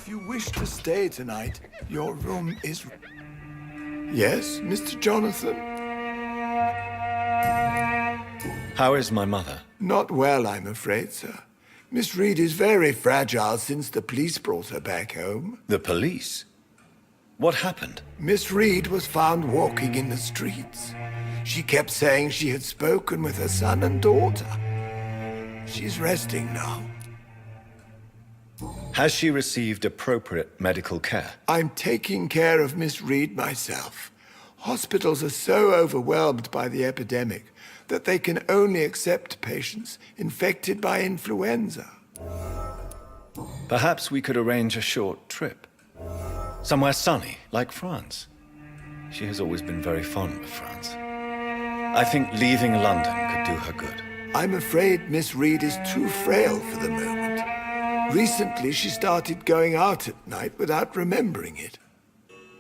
If you wish to stay tonight, your room is... Yes, Mr. Jonathan? How is my mother? Not well, I'm afraid, sir. Miss Reed is very fragile since the police brought her back home. The police? What happened? Miss Reed was found walking in the streets. She kept saying she had spoken with her son and daughter. She's resting now. Has she received appropriate medical care? I'm taking care of Miss Reed myself. Hospitals are so overwhelmed by the epidemic that they can only accept patients infected by influenza. Perhaps we could arrange a short trip. Somewhere sunny, like France. She has always been very fond of France. I think leaving London could do her good. I'm afraid Miss Reed is too frail for the moment. Recently, she started going out at night without remembering it.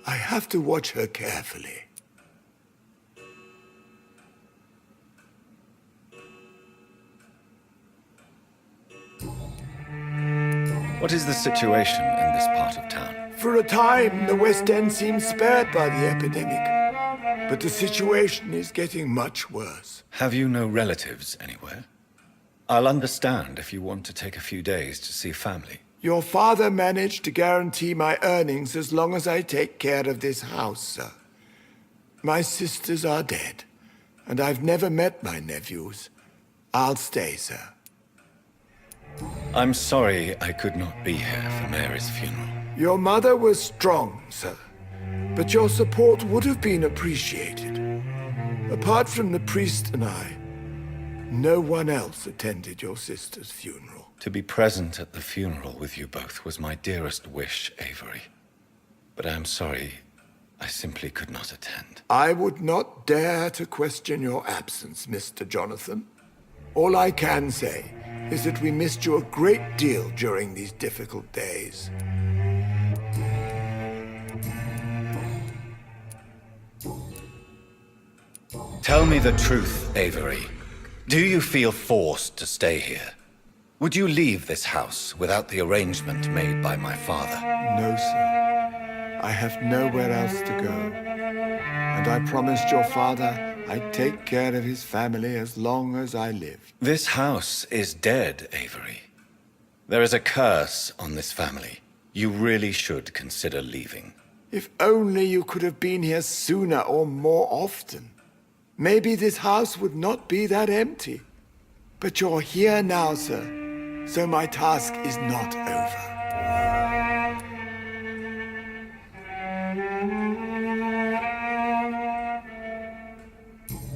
I have to watch her carefully. What is the situation in this part of town? For a time, the West End seems spared by the epidemic. But the situation is getting much worse. Have you no relatives anywhere? I'll understand if you want to take a few days to see family. Your father managed to guarantee my earnings as long as I take care of this house, sir. My sisters are dead, and I've never met my nephews. I'll stay, sir. I'm sorry I could not be here for Mary's funeral. Your mother was strong, sir, but your support would have been appreciated. Apart from the priest and I, no one else attended your sister's funeral. To be present at the funeral with you both was my dearest wish, Avery. But I am sorry, I simply could not attend. I would not dare to question your absence, Mr. Jonathan. All I can say is that we missed you a great deal during these difficult days. Tell me the truth, Avery. Do you feel forced to stay here? Would you leave this house without the arrangement made by my father? No, sir. I have nowhere else to go. And I promised your father I'd take care of his family as long as I lived. This house is dead, Avery. There is a curse on this family. You really should consider leaving. If only you could have been here sooner or more often. Maybe this house would not be that empty. But you're here now, sir, so my task is not over.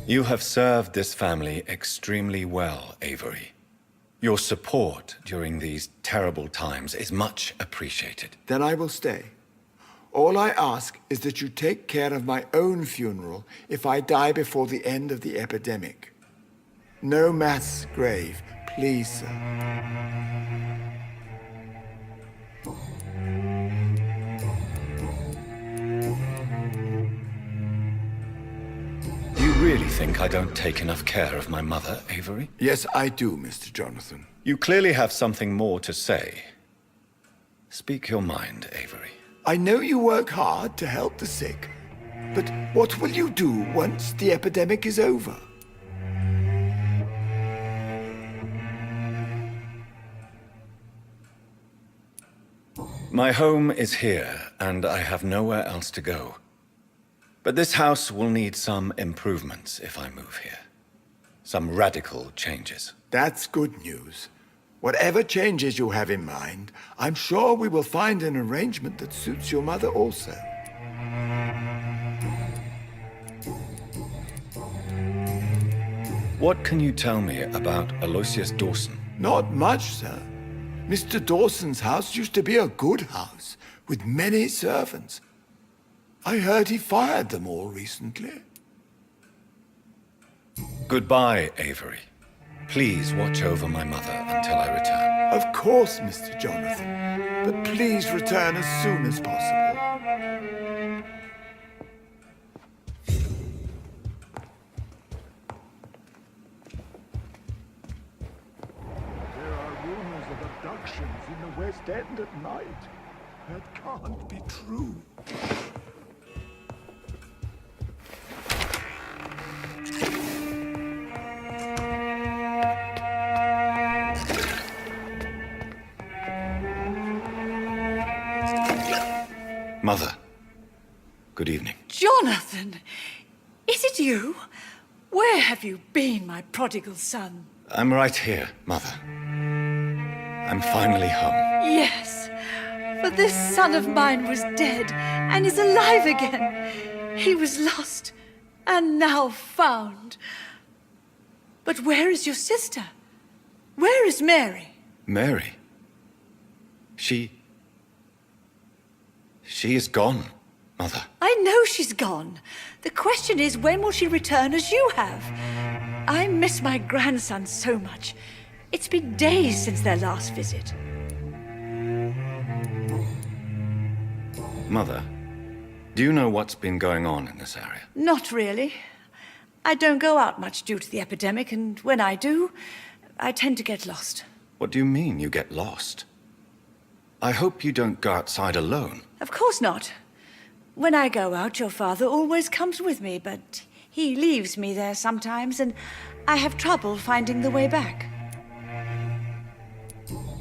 You have served this family extremely well, Avery. Your support during these terrible times is much appreciated. Then I will stay. All I ask is that you take care of my own funeral if I die before the end of the epidemic. No mass grave, please, sir. You really think I don't take enough care of my mother, Avery? Yes, I do, Mr. Jonathan. You clearly have something more to say. Speak your mind, Avery. I know you work hard to help the sick, but what will you do once the epidemic is over? My home is here, and I have nowhere else to go. But this house will need some improvements if I move here. Some radical changes. That's good news. Whatever changes you have in mind, I'm sure we will find an arrangement that suits your mother also. What can you tell me about Aloysius Dawson? Not much, sir. Mr. Dawson's house used to be a good house, with many servants. I heard he fired them all recently. Goodbye, Avery. Please watch over my mother until I return. Of course, Mr. Jonathan, but please return as soon as possible. There are rumors of abductions in the West End at night. That can't be true. Mother, good evening. Jonathan! Is it you? Where have you been, my prodigal son? I'm right here, Mother. I'm finally home. Yes, for this son of mine was dead and is alive again. He was lost and now found. But where is your sister? Where is Mary? Mary? She is gone, Mother. I know she's gone. The question is, when will she return as you have? I miss my grandson so much. It's been days since their last visit. Mother, do you know what's been going on in this area? Not really. I don't go out much due to the epidemic, and when I do, I tend to get lost. What do you mean you get lost? I hope you don't go outside alone. Of course not. When I go out, your father always comes with me, but he leaves me there sometimes, and I have trouble finding the way back.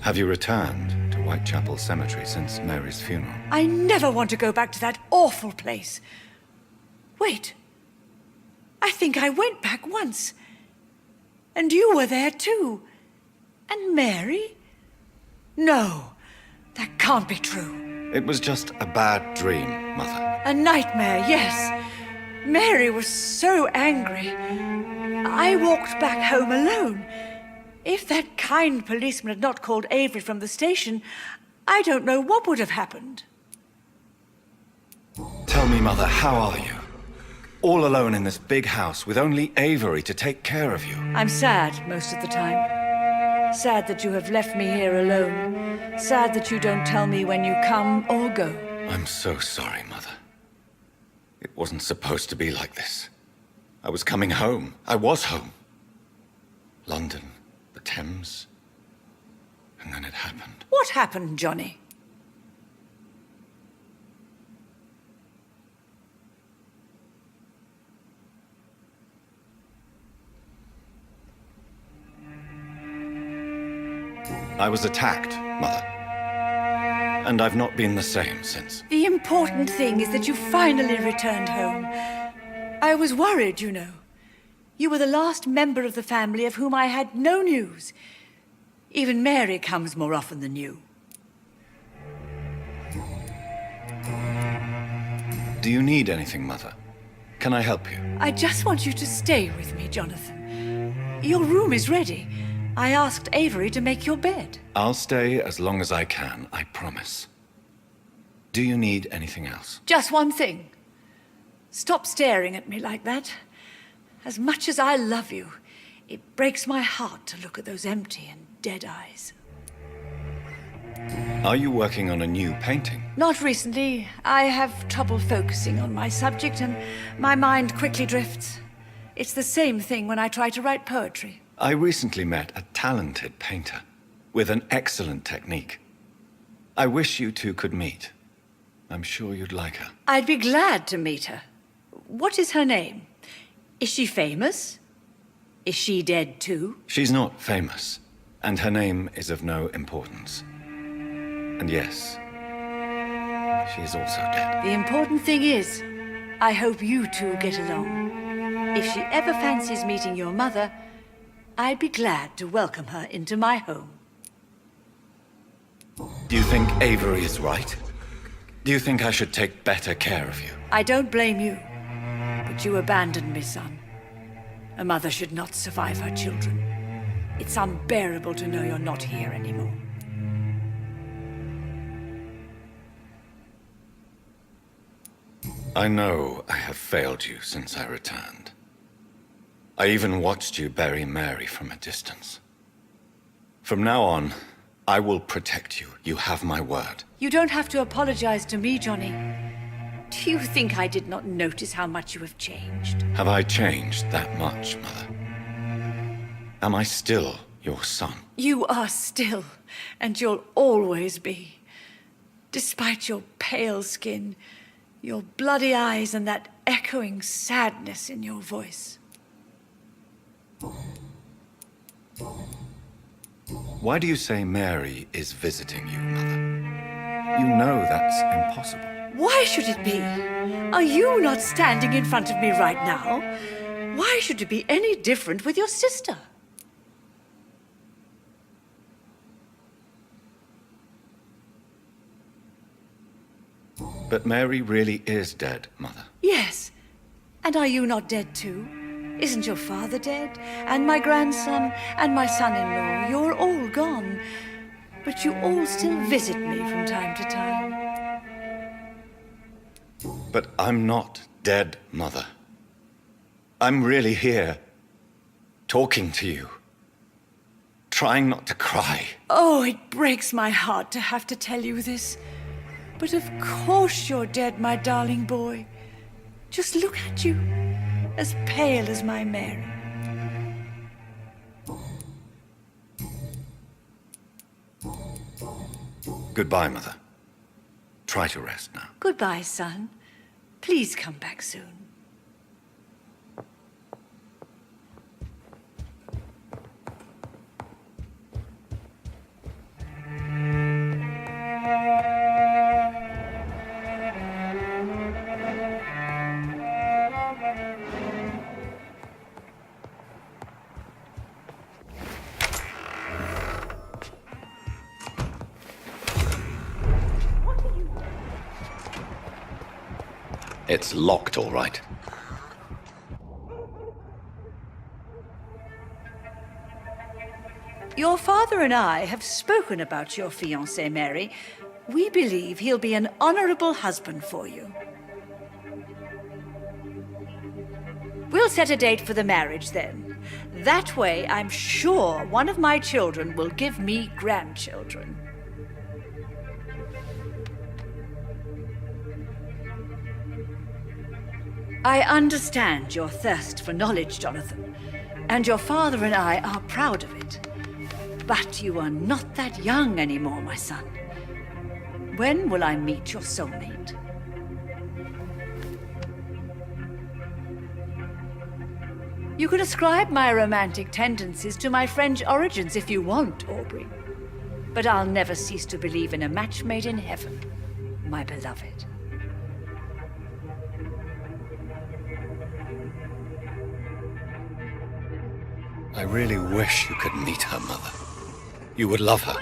Have you returned to Whitechapel Cemetery since Mary's funeral? I never want to go back to that awful place. Wait. I think I went back once. And you were there too. And Mary? No, that can't be true. It was just a bad dream, Mother. A nightmare, yes. Mary was so angry. I walked back home alone. If that kind policeman had not called Avery from the station, I don't know what would have happened. Tell me, Mother, how are you? All alone in this big house with only Avery to take care of you. I'm sad most of the time. Sad that you have left me here alone. Sad that you don't tell me when you come or go. I'm so sorry, Mother. It wasn't supposed to be like this. I was coming home. I was home. London, the Thames, and then it happened. What happened, Johnny? I was attacked, Mother. And I've not been the same since. The important thing is that you finally returned home. I was worried, you know. You were the last member of the family of whom I had no news. Even Mary comes more often than you. Do you need anything, Mother? Can I help you? I just want you to stay with me, Jonathan. Your room is ready. I asked Avery to make your bed. I'll stay as long as I can, I promise. Do you need anything else? Just one thing. Stop staring at me like that. As much as I love you, it breaks my heart to look at those empty and dead eyes. Are you working on a new painting? Not recently. I have trouble focusing on my subject and my mind quickly drifts. It's the same thing when I try to write poetry. I recently met a talented painter with an excellent technique. I wish you two could meet. I'm sure you'd like her. I'd be glad to meet her. What is her name? Is she famous? Is she dead too? She's not famous, and her name is of no importance. And yes, she is also dead. The important thing is, I hope you two get along. If she ever fancies meeting your mother, I'd be glad to welcome her into my home. Do you think Avery is right? Do you think I should take better care of you? I don't blame you, but you abandoned me, son. A mother should not survive her children. It's unbearable to know you're not here anymore. I know I have failed you since I returned. I even watched you bury Mary from a distance. From now on, I will protect you. You have my word. You don't have to apologize to me, Johnny. Do you think I did not notice how much you have changed? Have I changed that much, Mother? Am I still your son? You are still, and you'll always be. despite your pale skin, your bloody eyes, and that echoing sadness in your voice. Why do you say Mary is visiting you, Mother? You know that's impossible. Why should it be? Are you not standing in front of me right now? Why should it be any different with your sister? But Mary really is dead, Mother. Yes. And are you not dead too? Isn't your father dead? And my grandson? And my son-in-law? You're all gone. But you all still visit me from time to time. But I'm not dead, Mother. I'm really here, talking to you, trying not to cry. Oh, it breaks my heart to have to tell you this. But of course you're dead, my darling boy. Just look at you, as pale as my Mary. Goodbye, Mother. Try to rest now. Goodbye, son. Please come back soon. It's locked, all right. Your father and I have spoken about your fiancé, Mary. We believe he'll be an honorable husband for you. We'll set a date for the marriage then. That way, I'm sure one of my children will give me grandchildren. I understand your thirst for knowledge, Jonathan, and your father and I are proud of it. But you are not that young anymore, my son. When will I meet your soulmate? You can ascribe my romantic tendencies to my French origins if you want, Aubrey. But I'll never cease to believe in a match made in heaven, my beloved. I really wish you could meet her, Mother. You would love her.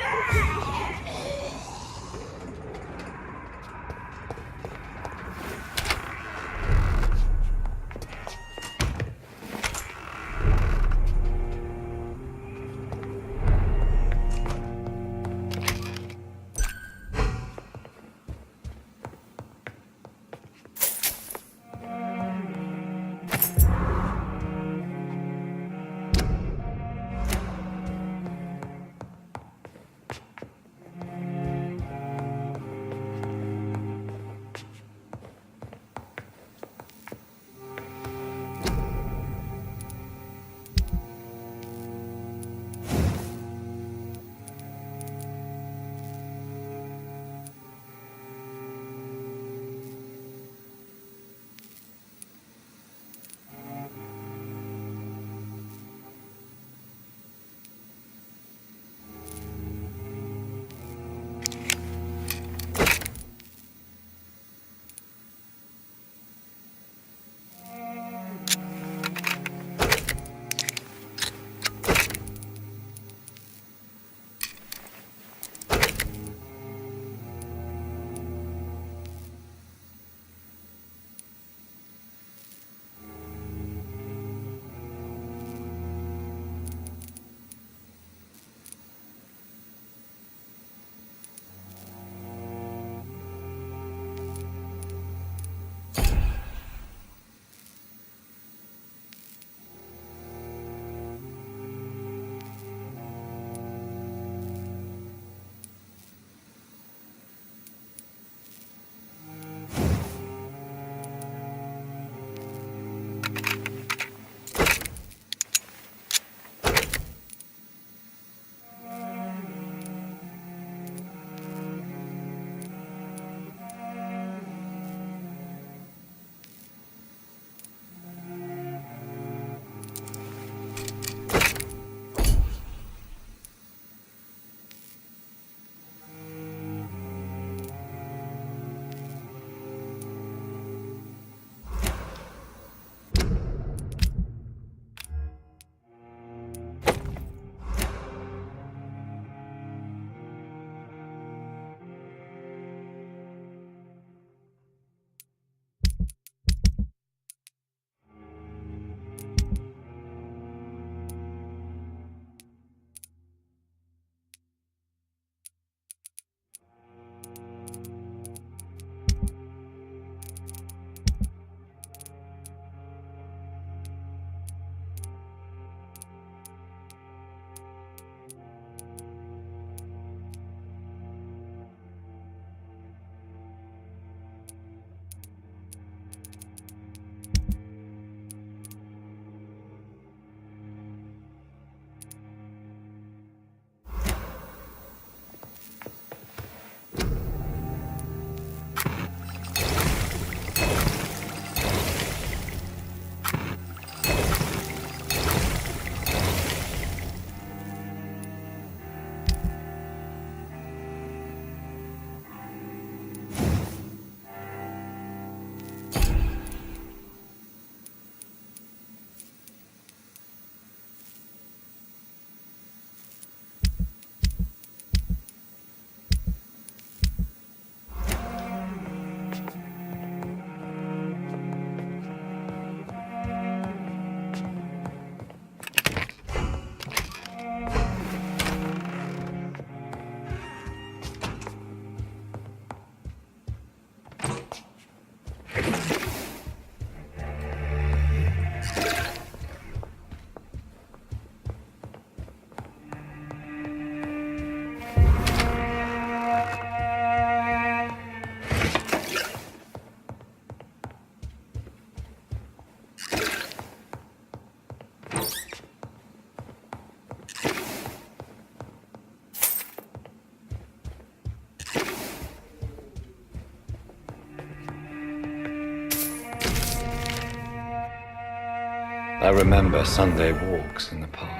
I remember Sunday walks in the park.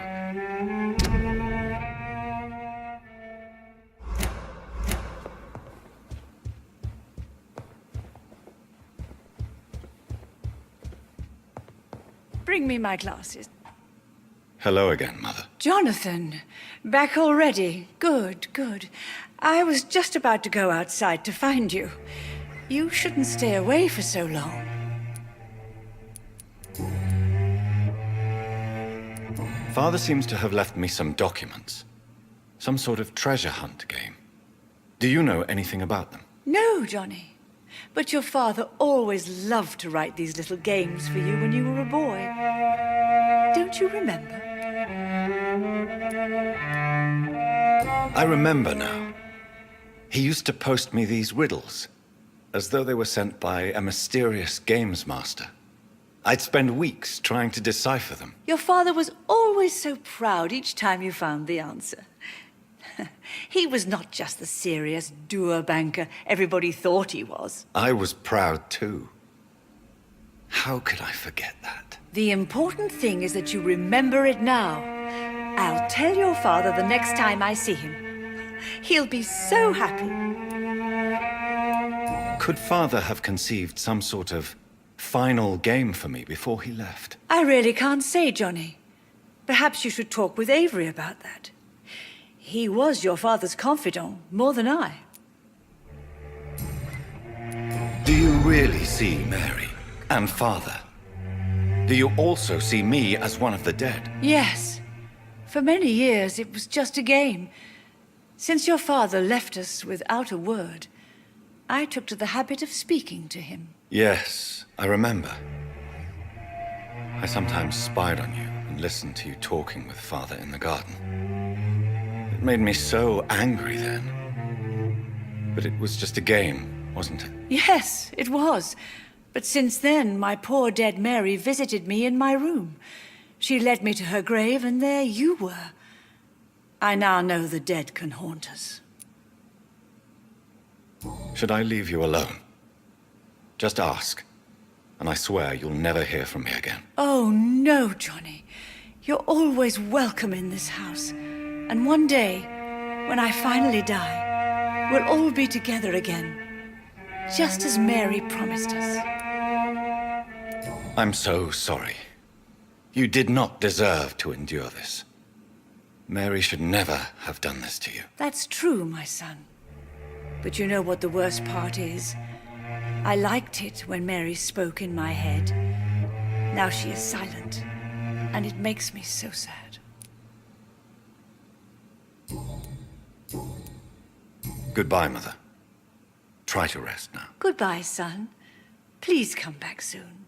Bring me my glasses. Hello again, Mother. Jonathan, back already. Good, good. I was just about to go outside to find you. You shouldn't stay away for so long. Father seems to have left me some documents. Some sort of treasure hunt game. Do you know anything about them? No, Johnny. But your father always loved to write these little games for you when you were a boy. Don't you remember? I remember now. He used to post me these riddles, as though they were sent by a mysterious games master. I'd spend weeks trying to decipher them. Your father was always so proud each time you found the answer. He was not just the serious doer banker everybody thought he was. I was proud too. How could I forget that? The important thing is that you remember it now. I'll tell your father the next time I see him. He'll be so happy. Could Father have conceived some sort of final game for me before he left? I really can't say, Johnny. Perhaps you should talk with Avery about that. He was your father's confidant, more than I. Do you really see Mary and Father? Do you also see me as one of the dead? Yes. For many years, it was just a game. Since your father left us without a word, I took to the habit of speaking to him. Yes, I remember. I sometimes spied on you and listened to you talking with Father in the garden. It made me so angry then. But it was just a game, wasn't it? Yes, it was. But since then, my poor dead Mary visited me in my room. She led me to her grave, and there you were. I now know the dead can haunt us. Should I leave you alone? Just ask, and I swear you'll never hear from me again. Oh, no, Johnny. You're always welcome in this house. And one day, when I finally die, we'll all be together again, just as Mary promised us. I'm so sorry. You did not deserve to endure this. Mary should never have done this to you. That's true, my son. But you know what the worst part is? I liked it when Mary spoke in my head. Now she is silent, and it makes me so sad. Goodbye, Mother. Try to rest now. Goodbye, son. Please come back soon.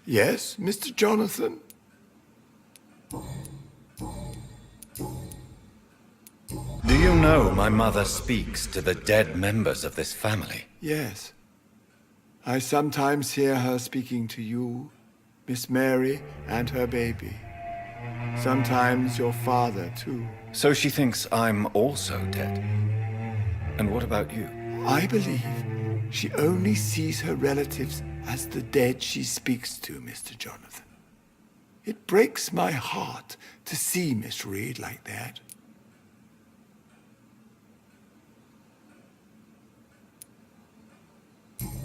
Yes, Mr. Jonathan? Do you know my mother speaks to the dead members of this family? Yes. I sometimes hear her speaking to you, Miss Mary, and her baby. Sometimes your father, too. So she thinks I'm also dead. And what about you? I believe she only sees her relatives as the dead she speaks to, Mr. Jonathan. It breaks my heart to see Miss Reed like that.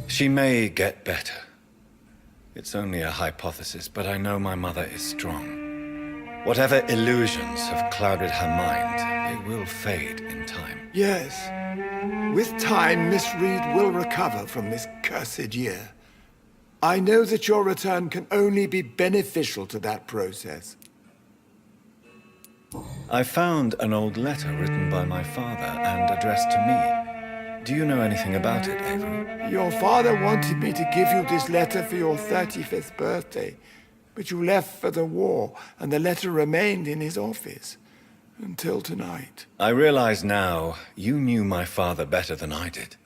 She may get better. It's only a hypothesis, but I know my mother is strong. Whatever illusions have clouded her mind, they will fade in time. Yes. With time, Miss Reed will recover from this cursed year. I know that your return can only be beneficial to that process. I found an old letter written by my father and addressed to me. Do you know anything about it, Avery? Your father wanted me to give you this letter for your 35th birthday, but you left for the war, and the letter remained in his office until tonight. I realize now you knew my father better than I did.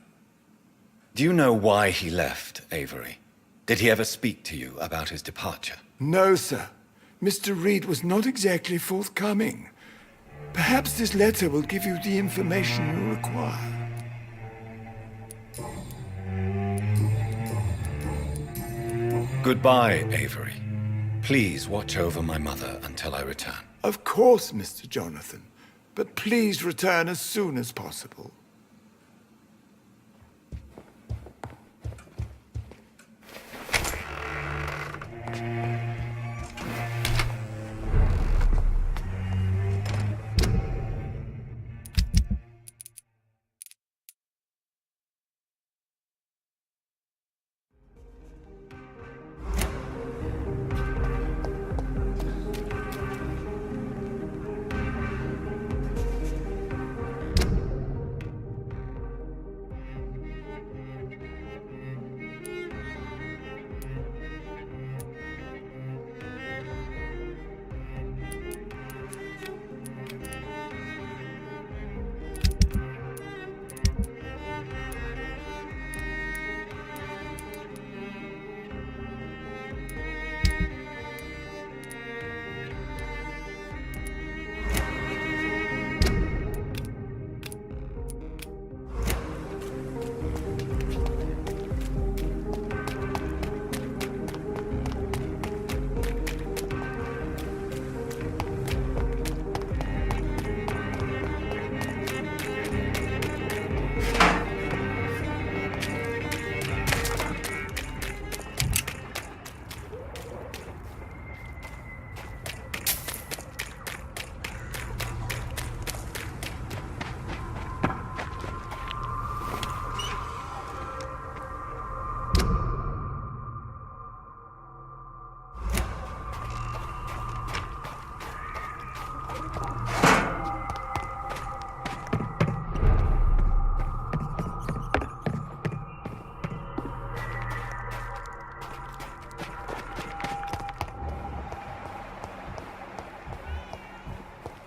Do you know why he left, Avery? Did he ever speak to you about his departure? No, sir. Mr. Reed was not exactly forthcoming. Perhaps this letter will give you the information you require. Goodbye, Avery. Please watch over my mother until I return. Of course, Mr. Jonathan. But please return as soon as possible.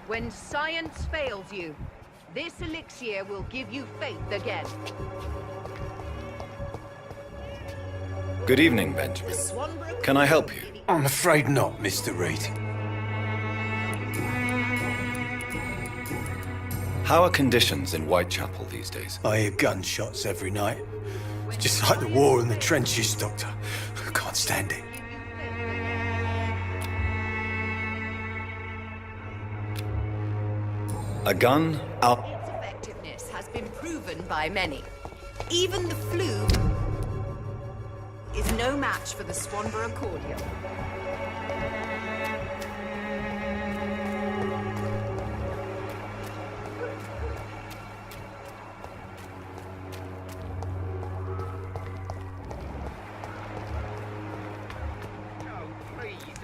When science fails you, this elixir will give you faith again. Good evening, Benjamin. Can I help you? I'm afraid not, Mr. Reed. How are conditions in Whitechapel these days? I hear gunshots every night. It's just like the war in the trenches, Doctor. I can't stand it. A gun out. Its effectiveness has been proven by many. Even the flu is no match for the Swanborough cordial.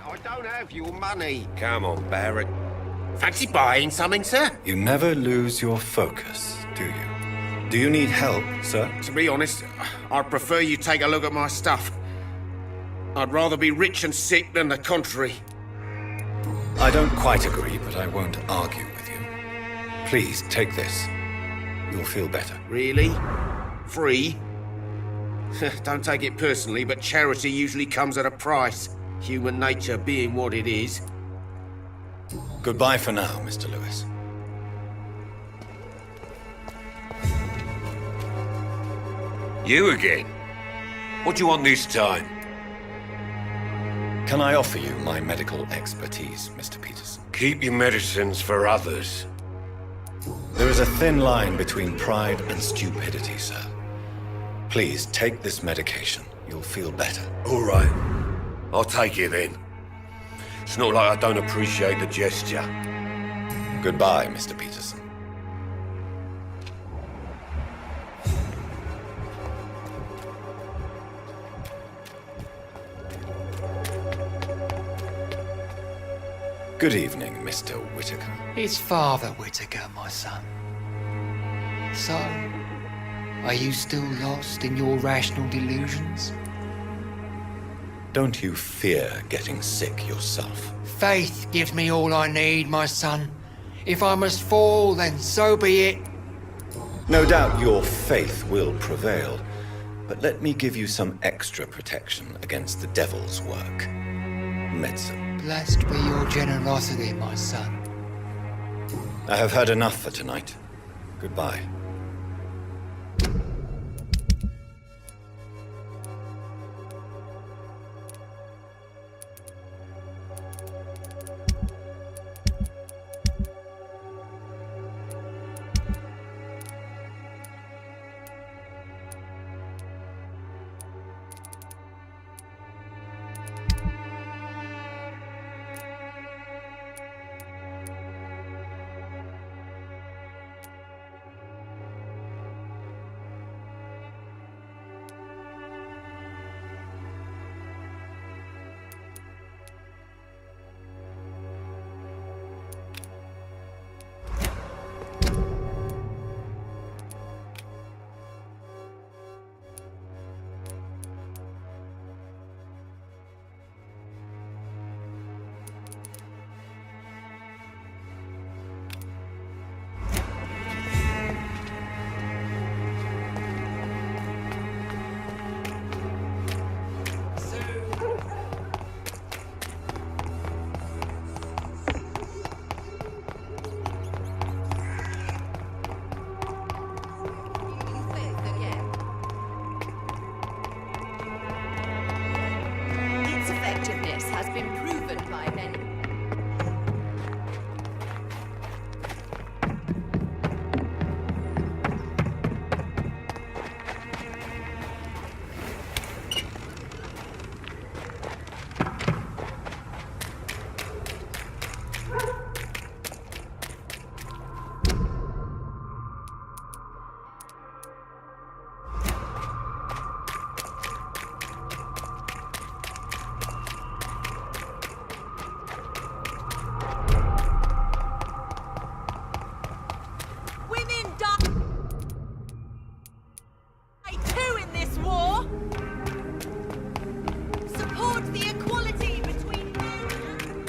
I don't have your money. Come on, Barrett. Fancy buying something, sir? You never lose your focus, do you? Do you need help, sir? To be honest, I'd prefer you take a look at my stuff. I'd rather be rich and sick than the contrary. I don't quite agree, but I won't argue with you. Please, take this. You'll feel better. Really? Free? Don't take it personally, but charity usually comes at a price. Human nature being what it is. Goodbye for now, Mr. Lewis. You again? What do you want this time? Can I offer you my medical expertise, Mr. Peterson? Keep your medicines for others. There is a thin line between pride and stupidity, sir. Please, take this medication. You'll feel better. All right. I'll take it then. It's not like I don't appreciate the gesture. Goodbye, Mr. Peterson. Good evening, Mr. Whitaker. It's Father Whitaker, my son. So, are you still lost in your rational delusions? Don't you fear getting sick yourself? Faith gives me all I need, my son. If I must fall, then so be it. No doubt your faith will prevail, but let me give you some extra protection against the devil's work. Medicine. Blessed be your generosity, my son. I have heard enough for tonight. Goodbye. Its effectiveness has been proven by many. Women die too in this war. Support the equality between men and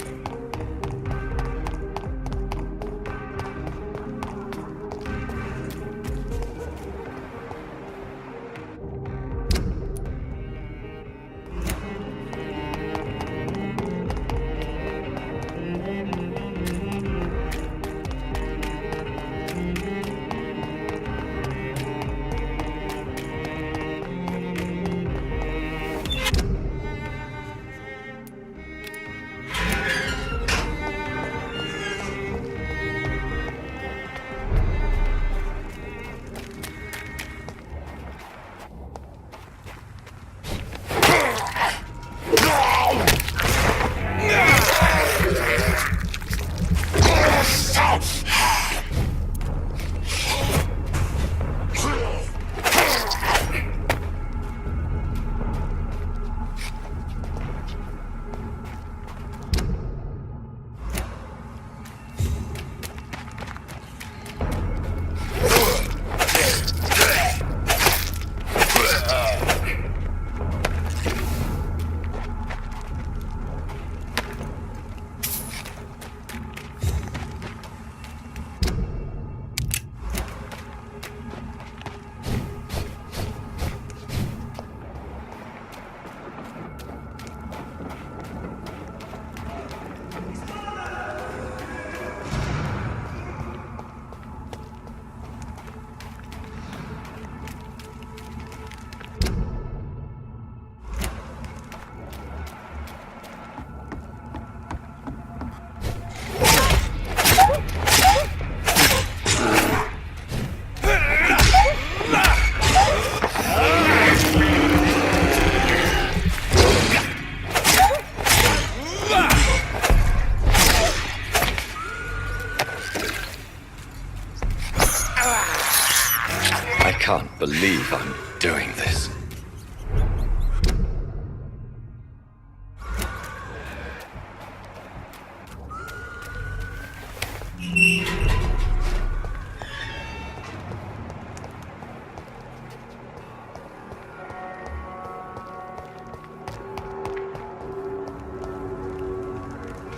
I can't believe I'm doing this.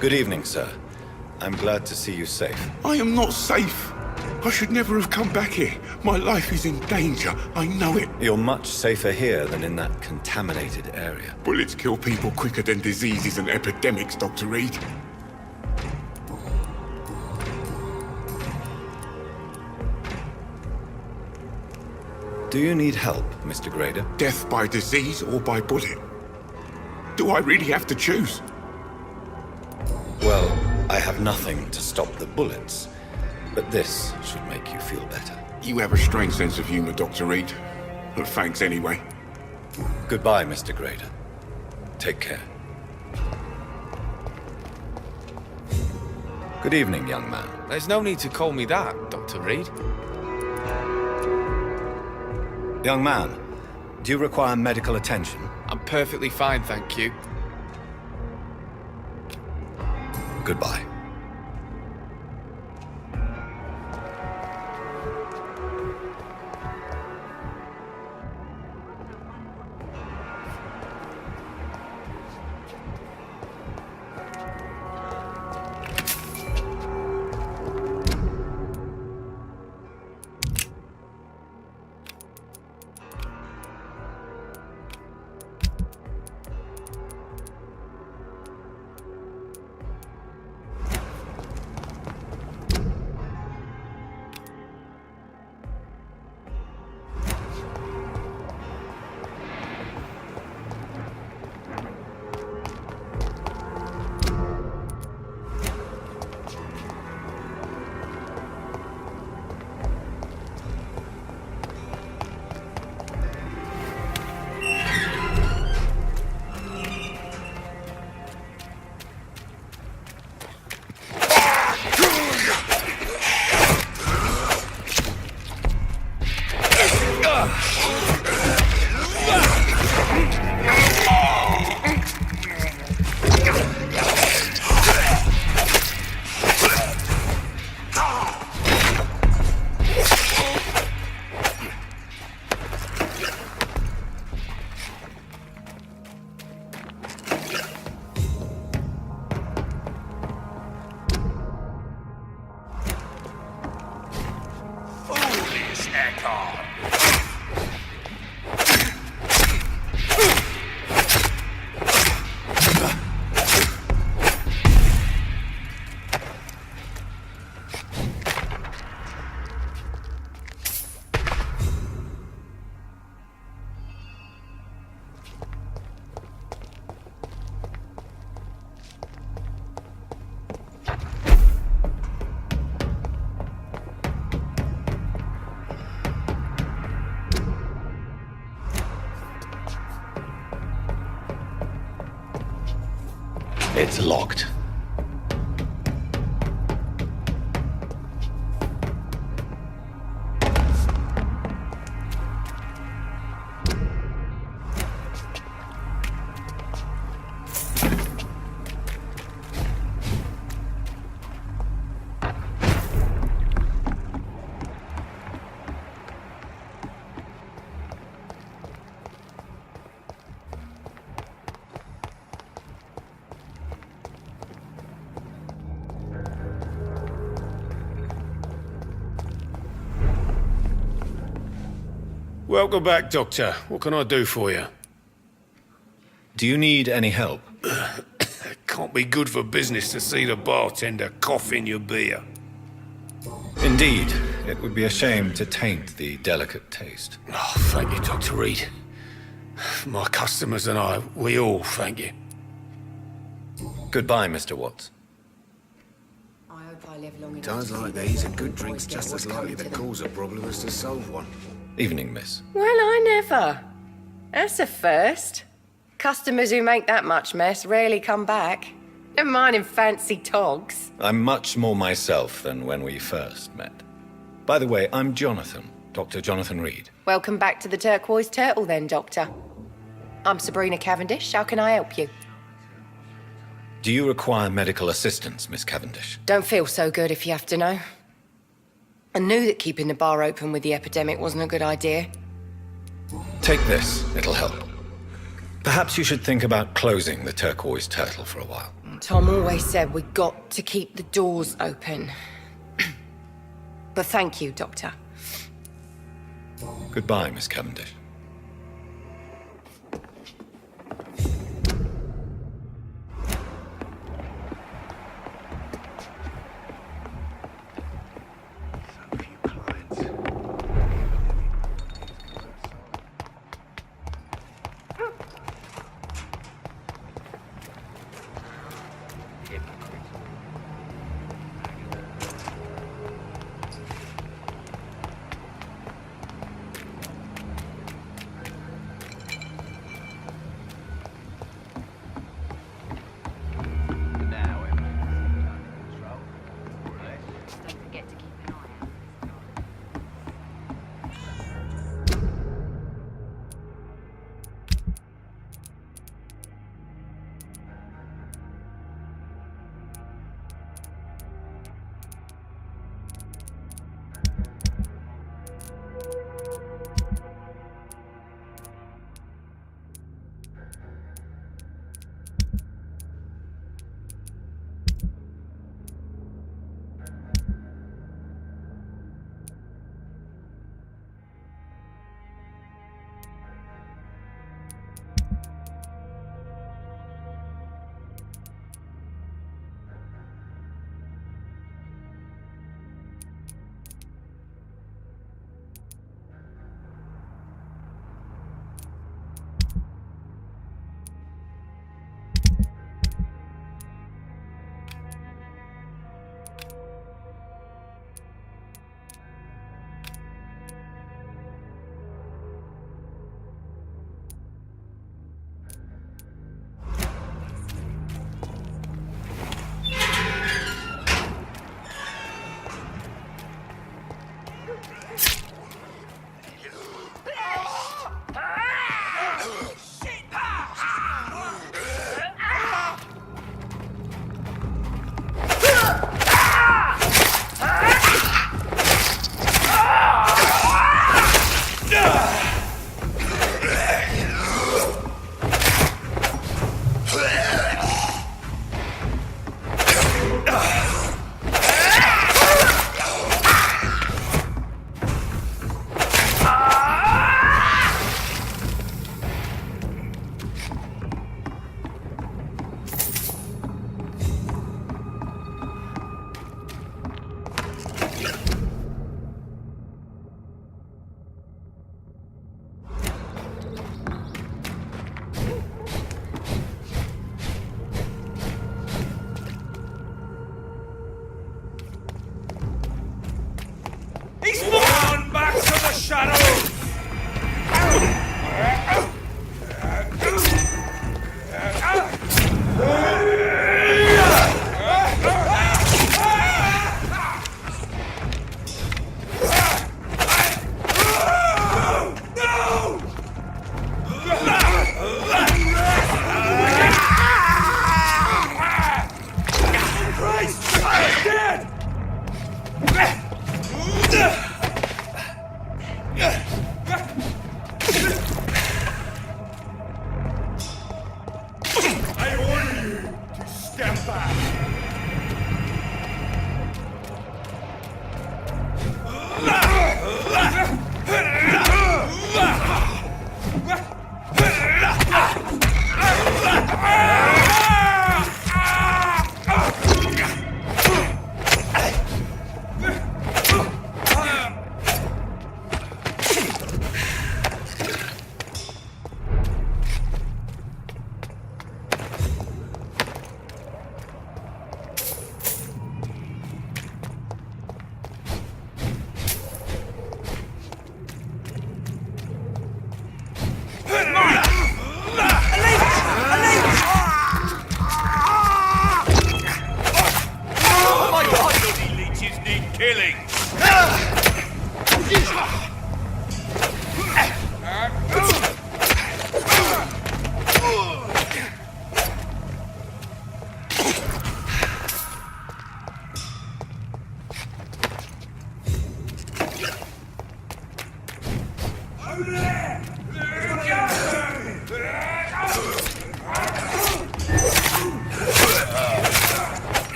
Good evening, sir. I'm glad to see you safe. I am not safe. I should never have come back here. My life is in danger. I know it. You're much safer here than in that contaminated area. Bullets kill people quicker than diseases and epidemics, Dr. Reed. Do you need help, Mr. Grader? Death by disease or by bullet? Do I really have to choose? Well, I have nothing to stop the bullets, but this should make you feel better. You have a strange sense of humor, Dr. Reed. But thanks anyway. Goodbye, Mr. Grader. Take care. Good evening, young man. There's no need to call me that, Dr. Reed. Young man, do you require medical attention? I'm perfectly fine, thank you. Goodbye. It's locked. Welcome back, Doctor. What can I do for you? Do you need any help? Can't be good for business to see the bartender cough in your beer. Indeed. It would be a shame to taint the delicate taste. Oh, thank you, Dr. Reed. My customers and I, we all thank you. Goodbye, Mr. Watts. I hope I live long enough. Times like these, a good drink's just as likely to cause a problem as to solve one. Evening, miss. Well, I never. That's a first. Customers who make that much mess rarely come back. Never mind in fancy togs. I'm much more myself than when we first met. By the way, I'm Jonathan, Dr. Jonathan Reed. Welcome back to the Turquoise Turtle then, Doctor. I'm Sabrina Cavendish. How can I help you? Do you require medical assistance, Miss Cavendish? Don't feel so good if you have to know. I knew that keeping the bar open with the epidemic wasn't a good idea. Take this. It'll help. Perhaps you should think about closing the Turquoise Turtle for a while. Tom always said we got to keep the doors open. But thank you, Doctor. Goodbye, Miss Cavendish.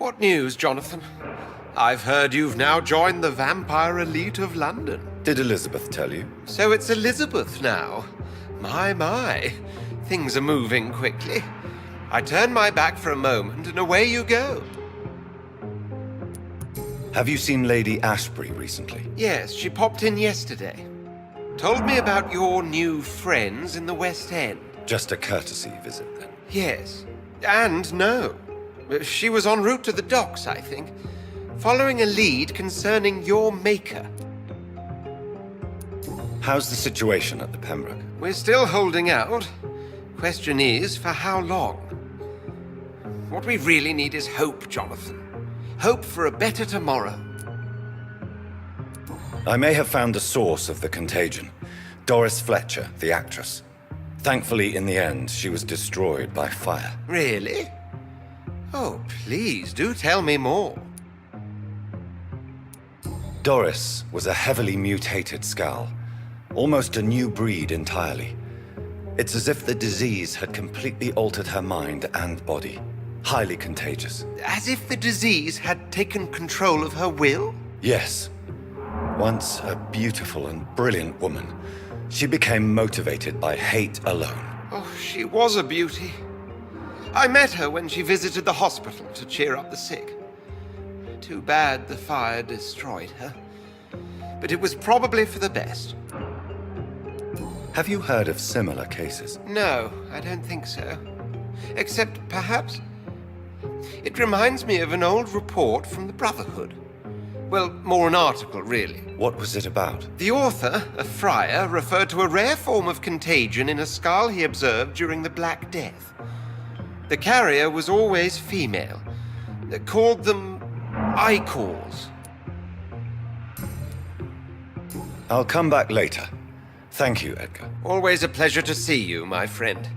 What news, Jonathan? I've heard you've now joined the vampire elite of London. Did Elizabeth tell you? So it's Elizabeth now. My. Things are moving quickly. I turn my back for a moment and away you go. Have you seen Lady Ashbury recently? Yes, she popped in yesterday. Told me about your new friends in the West End. Just a courtesy visit, then? Yes. And no. She was en route to the docks, I think, following a lead concerning your maker. How's the situation at the Pembroke? We're still holding out. Question is, for how long? What we really need is hope, Jonathan. Hope for a better tomorrow. I may have found the source of the contagion. Doris Fletcher, the actress. Thankfully, in the end, she was destroyed by fire. Really? Oh, please, do tell me more. Doris was a heavily mutated skull. Almost a new breed entirely. It's as if the disease had completely altered her mind and body. Highly contagious. As if the disease had taken control of her will? Yes. Once a beautiful and brilliant woman, she became motivated by hate alone. Oh, she was a beauty. I met her when she visited the hospital to cheer up the sick. Too bad the fire destroyed her. But it was probably for the best. Have you heard of similar cases? No, I don't think so. Except, perhaps, it reminds me of an old report from the Brotherhood. Well, more an article, really. What was it about? The author, a friar, referred to a rare form of contagion in a skull he observed during the Black Death. The carrier was always female. They called them icors. I'll come back later. Thank you, Edgar. Always a pleasure to see you, my friend.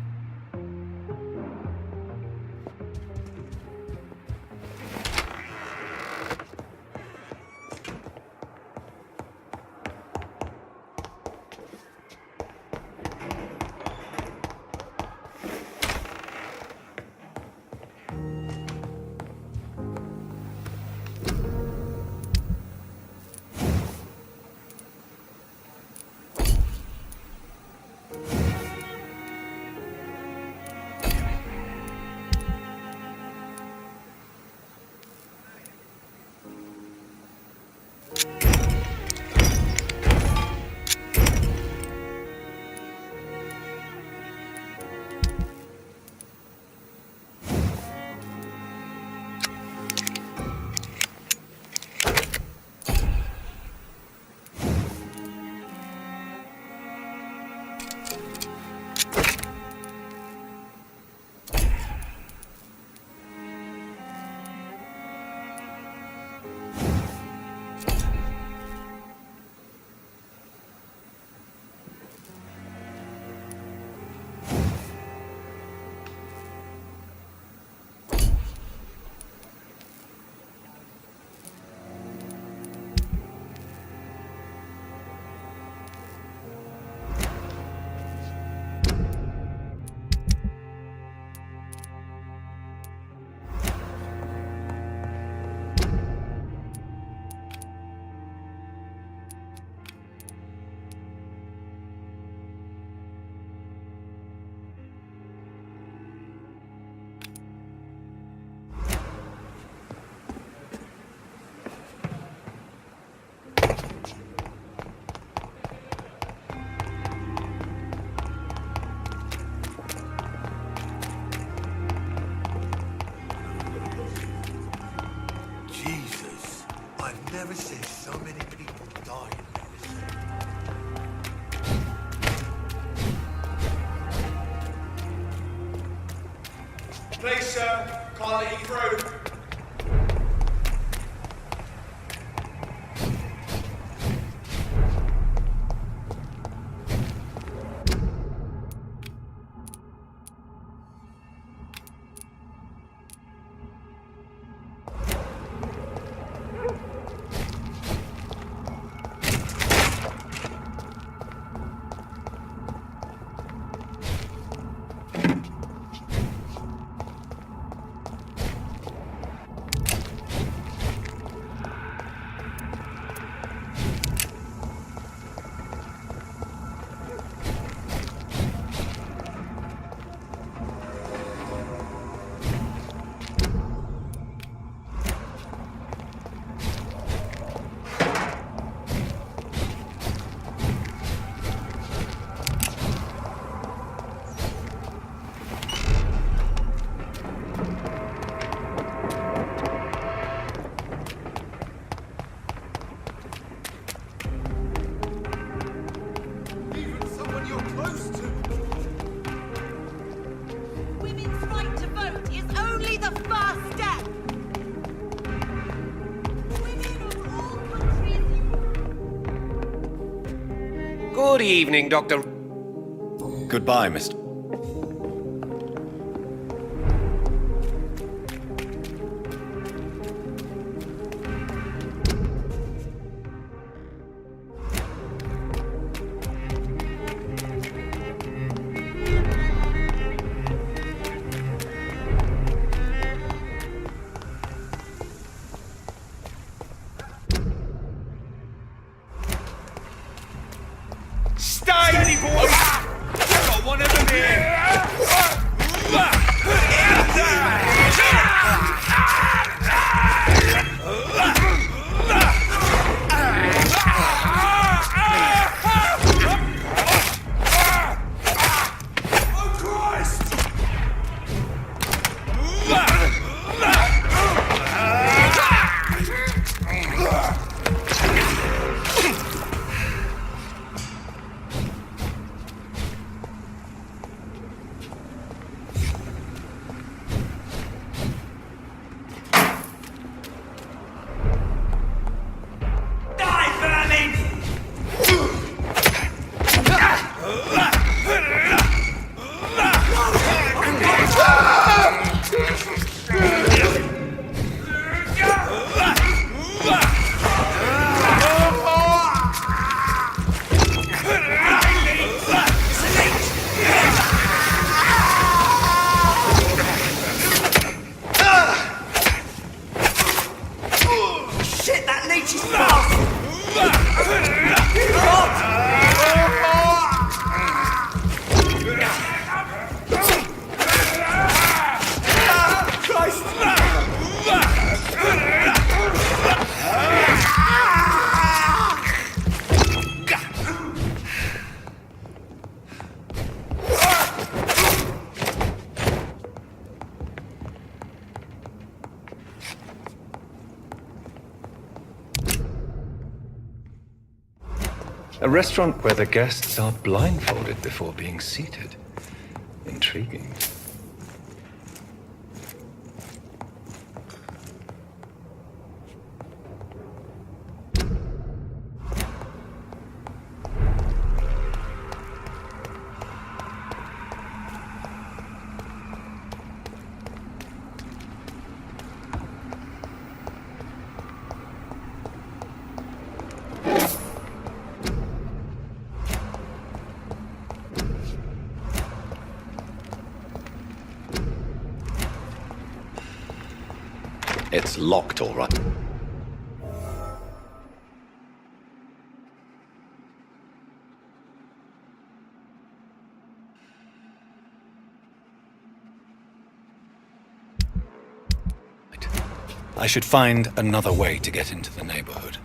There's so many people dying. Please, sir, can't let you through. Women's right to vote is only the first step. Women of all countries. Good evening, Dr. Goodbye, Mr. Steady, boys! Got one of them here! Oh, Christ! Shit, that leech is fast! A restaurant where the guests are blindfolded before being seated. Intriguing. It's locked, all right. I should find another way to get into the neighborhood.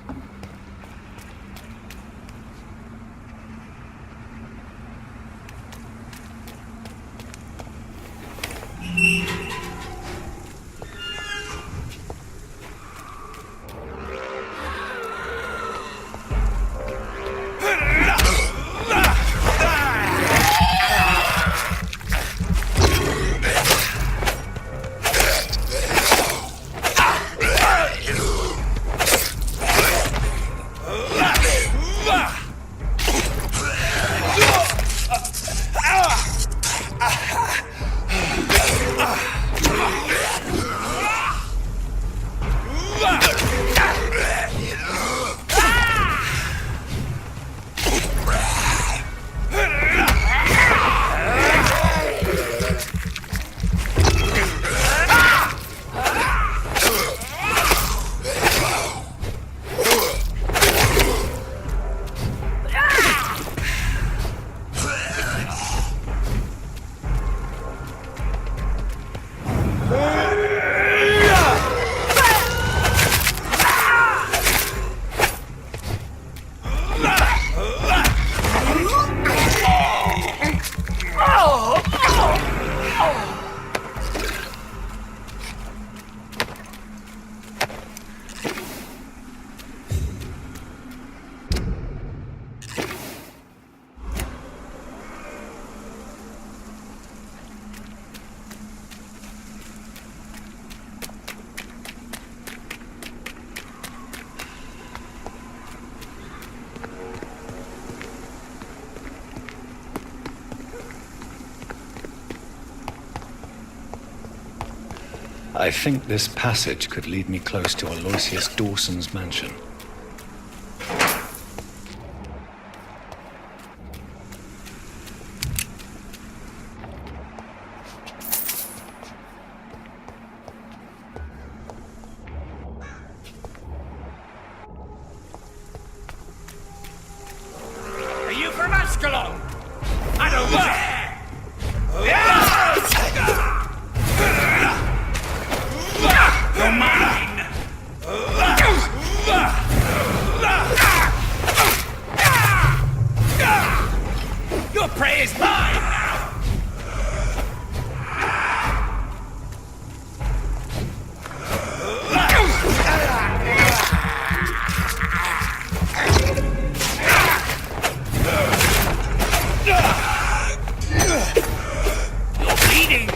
I think this passage could lead me close to Aloysius Dawson's mansion. Are you from Ascalon? I don't care! You're mine! Your prey is mine now! You're bleeding!